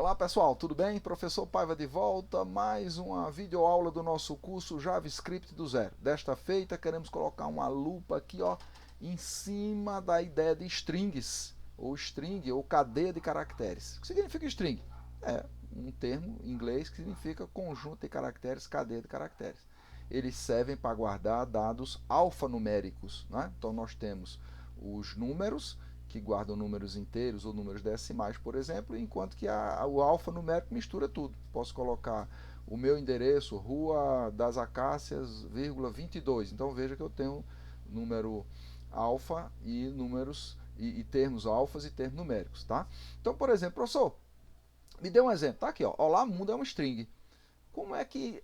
Olá pessoal, tudo bem? Professor Paiva de volta, mais uma videoaula do nosso curso JavaScript do zero. Desta feita queremos colocar uma lupa aqui ó, em cima da ideia de strings, ou string, ou cadeia de caracteres. O que significa string? É um termo em inglês que significa conjunto de caracteres, cadeia de caracteres. Eles servem para guardar dados alfanuméricos, né? Então nós temos os números, que guardam números inteiros ou números decimais, por exemplo, enquanto que o alfanumérico mistura tudo. Posso colocar o meu endereço, Rua das Acácias, 22. Então veja que eu tenho número alfa e números e termos alfas e termos numéricos, tá? Então, por exemplo, professor, me dê um exemplo, tá aqui, ó. Olá mundo é um string. Como é que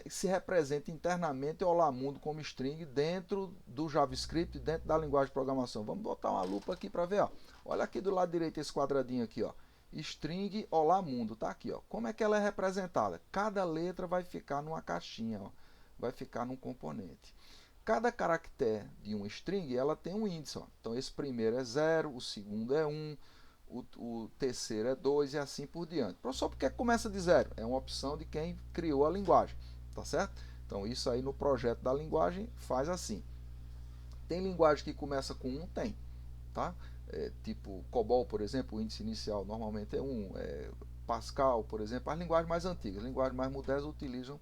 se representa internamente o Olá Mundo como string dentro do JavaScript, dentro da linguagem de programação? Vamos botar uma lupa aqui para ver. Ó. Olha aqui do lado direito esse quadradinho aqui. Ó. String Olá Mundo. Tá aqui. Ó. Como é que ela é representada? Cada letra vai ficar numa caixinha. Ó. Vai ficar num componente. Cada caractere de uma string ela tem um índice. Ó. Então esse primeiro é 0, o segundo é 1. O terceiro é 2 e assim por diante. Professor, por que começa de zero? É uma opção de quem criou a linguagem, tá certo? Então isso aí no projeto da linguagem faz assim. Tem linguagem que começa com 1? Tem, tá? Tipo COBOL, por exemplo, o índice inicial normalmente é 1. Pascal, por exemplo, as linguagens mais antigas, as linguagens mais modernas utilizam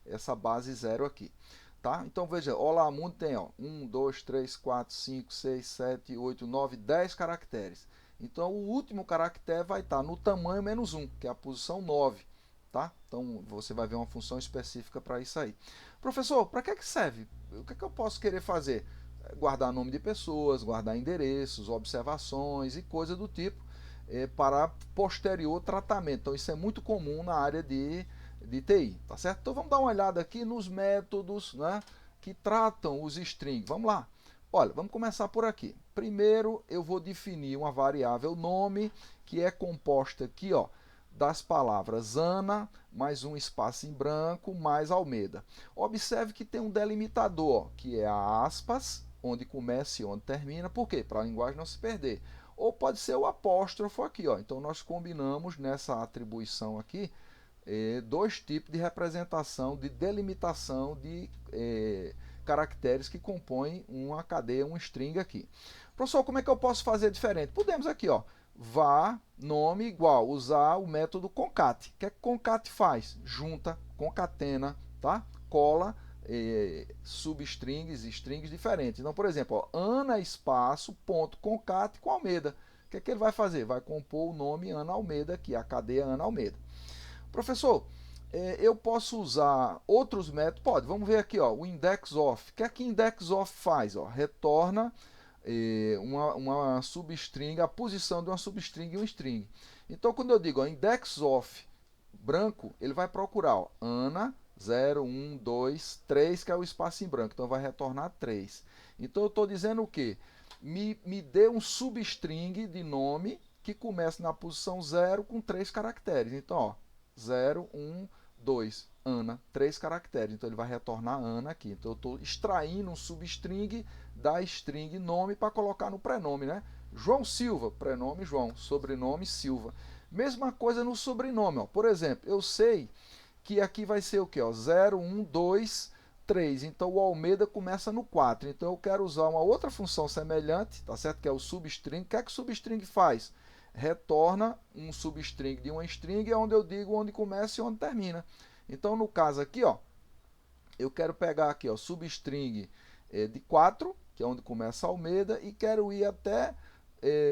essa base 0 aqui. Tá? Então veja, Olá Mundo tem ó, 1, 2, 3, 4, 5, 6, 7, 8, 9, 10 caracteres. Então o último caractere vai estar no tamanho menos 1, que é a posição 9. Tá? Então você vai ver uma função específica para isso aí. Professor, para que serve? O que eu posso querer fazer? Guardar nome de pessoas, guardar endereços, observações e coisa do tipo para posterior tratamento. Então isso é muito comum na área de TI, tá certo? Então vamos dar uma olhada aqui nos métodos, né, que tratam os strings. Vamos lá. Olha, vamos começar por aqui. Primeiro eu vou definir uma variável nome que é composta aqui, ó, das palavras Ana, mais um espaço em branco, mais Almeida. Observe que tem um delimitador, ó, que é a aspas, onde começa e onde termina. Por quê? Para a linguagem não se perder. Ou pode ser o apóstrofo aqui, ó. Então nós combinamos nessa atribuição aqui dois tipos de representação, de delimitação de caracteres que compõem uma cadeia, um string aqui. Professor, como é que eu posso fazer diferente? Podemos aqui, ó, var nome igual, usar o método concat. O que é que concat faz? Junta, concatena, tá? Cola substrings, strings diferentes. Então, por exemplo, ó, Ana espaço ponto concat com Almeida. O que é que ele vai fazer? Vai compor o nome Ana Almeida aqui, a cadeia Ana Almeida. Professor, eu posso usar outros métodos? Pode. Vamos ver aqui, ó, o index_of. O que é que index_of faz? Ó? Retorna uma substring, a posição de uma substring e um string. Então, quando eu digo index_of branco, ele vai procurar ó, Ana 0, 1, 2, 3, que é o espaço em branco. Então, vai retornar 3. Então, eu estou dizendo o quê? Me dê um substring de nome que começa na posição 0 com 3 caracteres. Então, ó, 0, 1, 2, Ana, 3 caracteres. Então ele vai retornar Ana aqui. Então eu estou extraindo um substring da string nome para colocar no prenome, né? João Silva, prenome João, sobrenome Silva. Mesma coisa no sobrenome, ó. Por exemplo, eu sei que aqui vai ser o que? 0, 1, 2, 3. Então o Almeida começa no 4. Então eu quero usar uma outra função semelhante, tá certo? Que é o substring. O que é que o substring faz? Retorna um substring de uma string, é onde eu digo onde começa e onde termina. Então, no caso aqui, ó, eu quero pegar aqui, ó, substring de 4, que é onde começa Almeida, e quero ir até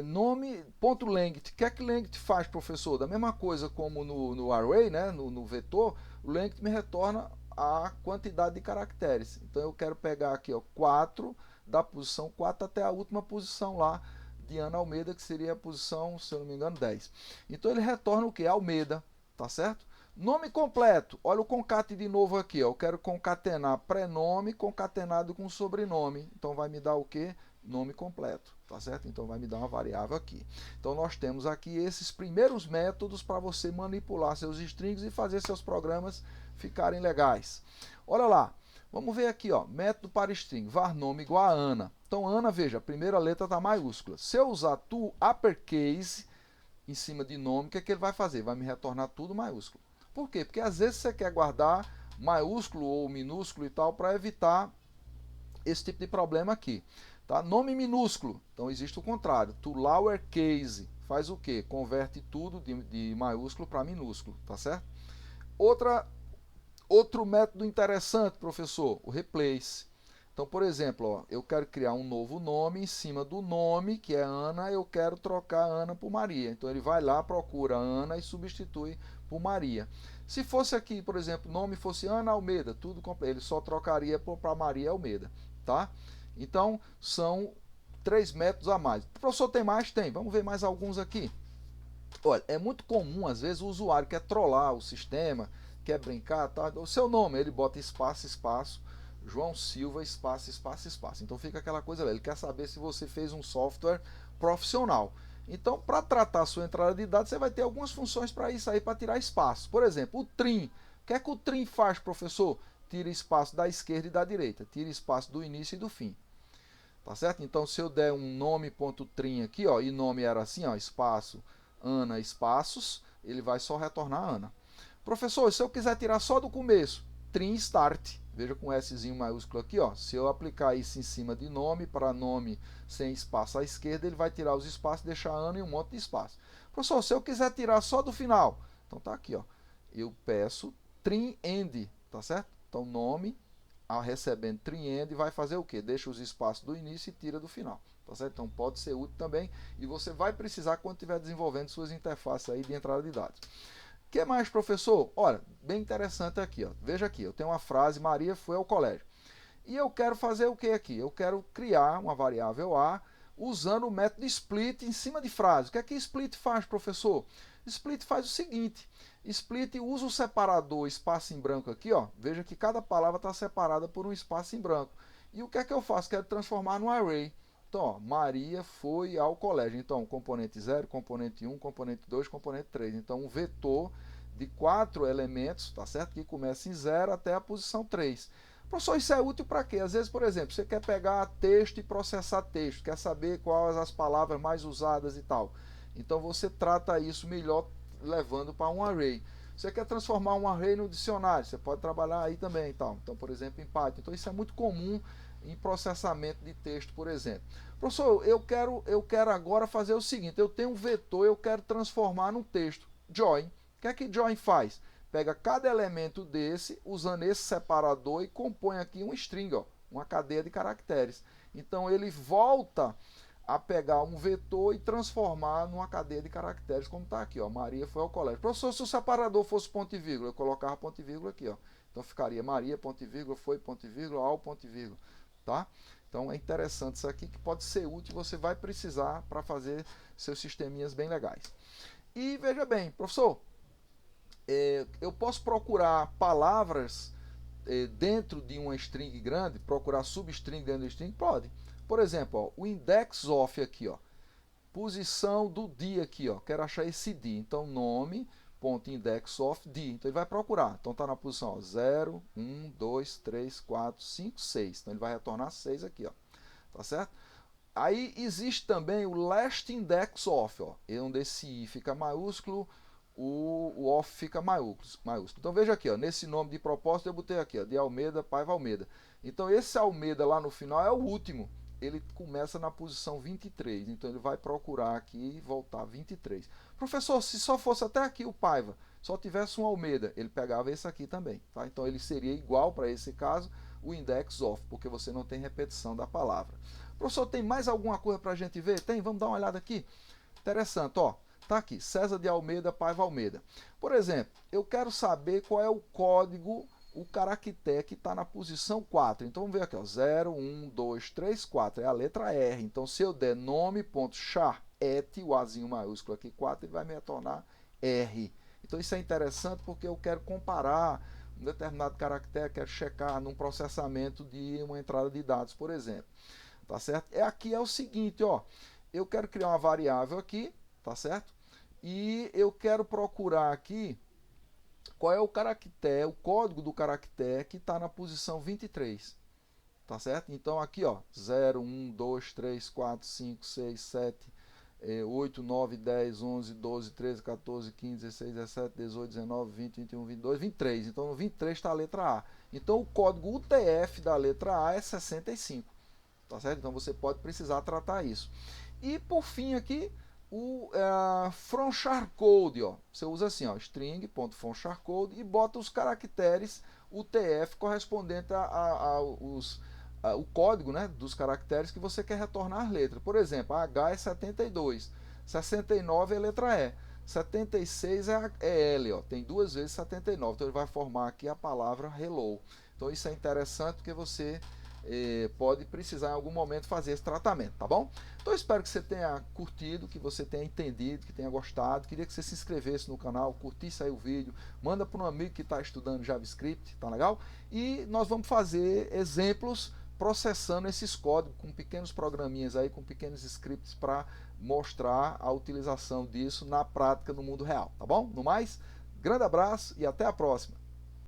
nome.length. O que é que length faz, professor? Da mesma coisa como no array, né, no vetor, o length me retorna a quantidade de caracteres. Então, eu quero pegar aqui, ó, 4, da posição 4 até a última posição lá, de Ana Almeida, que seria a posição, se eu não me engano, 10. Então ele retorna o que? Almeida, tá certo? Nome completo, olha o concat de novo aqui, ó. Eu quero concatenar prenome concatenado com sobrenome. Então vai me dar o que? Nome completo, tá certo? Então vai me dar uma variável aqui. Então nós temos aqui esses primeiros métodos para você manipular seus strings e fazer seus programas ficarem legais. Olha lá. Vamos ver aqui, ó, método para string, var nome igual a Ana. Então, Ana, veja, a primeira letra está maiúscula. Se eu usar to uppercase, em cima de nome, o que é que ele vai fazer? Vai me retornar tudo maiúsculo. Por quê? Porque às vezes você quer guardar maiúsculo ou minúsculo e tal para evitar esse tipo de problema aqui. Tá? Nome minúsculo, então existe o contrário. To lowercase faz o quê? Converte tudo de maiúsculo para minúsculo, tá certo? Outro método interessante, professor, o replace. Então, por exemplo, ó, eu quero criar um novo nome em cima do nome, que é Ana, eu quero trocar Ana por Maria. Então, ele vai lá, procura Ana e substitui por Maria. Se fosse aqui, por exemplo, o nome fosse Ana Almeida, tudo ele só trocaria para Maria Almeida, tá? Então, são 3 métodos a mais. O professor tem mais? Tem. Vamos ver mais alguns aqui. Olha, é muito comum, às vezes, o usuário quer trollar o sistema, quer brincar, tá? O seu nome, ele bota espaço, espaço, João Silva, espaço, espaço, espaço. Então fica aquela coisa, ele quer saber se você fez um software profissional. Então, para tratar a sua entrada de dados, você vai ter algumas funções para isso aí, para tirar espaço. Por exemplo, o trim. O que é que o trim faz, professor? Tira espaço da esquerda e da direita. Tira espaço do início e do fim. Tá certo? Então, se eu der um nome.trim aqui, ó, e nome era assim, ó, espaço, Ana, espaços, ele vai só retornar Ana. Professor, se eu quiser tirar só do começo, trim start. Veja com S maiúsculo aqui, ó. Se eu aplicar isso em cima de nome, para nome sem espaço à esquerda, ele vai tirar os espaços, deixar Ana e um monte de espaço. Professor, se eu quiser tirar só do final, então tá aqui, ó. Eu peço trim end, tá certo? Então nome, recebendo trim end, vai fazer o quê? Deixa os espaços do início e tira do final. Tá certo? Então pode ser útil também e você vai precisar quando estiver desenvolvendo suas interfaces aí de entrada de dados. O que mais, professor? Olha, bem interessante aqui, ó. Veja aqui, eu tenho uma frase, Maria foi ao colégio. E eu quero fazer o que aqui? Eu quero criar uma variável A usando o método split em cima de frase. O que é que split faz, professor? Split faz o seguinte, split usa o separador espaço em branco aqui, ó. Veja que cada palavra está separada por um espaço em branco. E o que é que eu faço? Quero transformar num array. Então, ó, Maria foi ao colégio. Então, componente 0, componente 1, componente 2, componente 3. Então, um vetor de 4 elementos, tá certo? Que começa em 0 até a posição 3. Professor, isso é útil para quê? Às vezes, por exemplo, você quer pegar texto e processar texto, quer saber quais as palavras mais usadas e tal. Então, você trata isso melhor levando para um array. Você quer transformar um array no dicionário, você pode trabalhar aí também e tal. Então, por exemplo, em Python. Então, isso é muito comum em processamento de texto, por exemplo. Professor, eu quero agora fazer o seguinte, eu tenho um vetor, eu quero transformar num texto. Join. O que é que join faz? Pega cada elemento desse, usando esse separador e compõe aqui um string, ó, uma cadeia de caracteres. Então ele volta a pegar um vetor e transformar numa cadeia de caracteres, como está aqui, ó. Maria foi ao colégio. Professor, se o separador fosse ponto e vírgula, eu colocava ponto e vírgula aqui, ó. Então ficaria Maria, ponto e vírgula, foi, ponto e vírgula, ao, ponto e vírgula, tá? Então é interessante isso aqui, que pode ser útil, você vai precisar para fazer seus sisteminhas bem legais. E veja bem, professor, eu posso procurar palavras dentro de uma string grande, procurar substring dentro da string? Pode. Por exemplo, ó, o index of aqui, ó, posição do dia aqui, ó, quero achar esse dia. Então, nome.index of dia. Então, ele vai procurar. Então, está na posição 0, 1, 2, 3, 4, 5, 6. Então, ele vai retornar 6 aqui, ó. Tá certo? Aí, existe também o last index of, ó, onde esse i fica maiúsculo, o off fica maiúsculo. Então veja aqui, ó, nesse nome de propósito eu botei aqui, ó, de Almeida, Paiva Almeida. Então esse Almeida lá no final é o último. Ele começa na posição 23. Então ele vai procurar aqui e voltar 23. Professor, se só fosse até aqui o Paiva, só tivesse um Almeida, ele pegava esse aqui também. Tá? Então ele seria igual para esse caso o index of, porque você não tem repetição da palavra. Professor, tem mais alguma coisa para a gente ver? Tem? Vamos dar uma olhada aqui. Interessante, ó. Tá aqui, César de Almeida, Paiva Almeida. Por exemplo, eu quero saber qual é o código, o caractere que está na posição 4. Então vamos ver aqui, ó, 0, 1, 2, 3, 4. É a letra R. Então se eu der nome.char, o Azinho maiúsculo aqui, 4, ele vai me retornar R. Então isso é interessante porque eu quero comparar um determinado caractere, quero checar num processamento de uma entrada de dados, por exemplo. Tá certo? Aqui é o seguinte, ó, eu quero criar uma variável aqui, tá certo? E eu quero procurar aqui qual é o caractere, o código do caractere que está na posição 23. Tá certo? Então aqui, ó, 0, 1, 2, 3, 4, 5, 6, 7, 8, 9, 10, 11, 12, 13, 14, 15, 16, 17, 18, 19, 20, 21, 22, 23. Então no 23 está a letra A. Então o código UTF da letra A é 65. Tá certo? Então você pode precisar tratar isso. E por fim aqui, o from char code, ó. Você usa assim, ó, string.from char code e bota os caracteres UTF correspondente o código, né, dos caracteres que você quer retornar letra. Por exemplo, a H é 72, 69 é a letra E, 76 é L, ó, tem duas vezes 79, então ele vai formar aqui a palavra hello. Então isso é interessante porque você pode precisar em algum momento fazer esse tratamento, tá bom? Então eu espero que você tenha curtido, que você tenha entendido, que tenha gostado. Queria que você se inscrevesse no canal, curtisse aí o vídeo, manda para um amigo que está estudando JavaScript, tá legal? E nós vamos fazer exemplos processando esses códigos com pequenos programinhas aí, com pequenos scripts para mostrar a utilização disso na prática no mundo real, tá bom? No mais, grande abraço e até a próxima!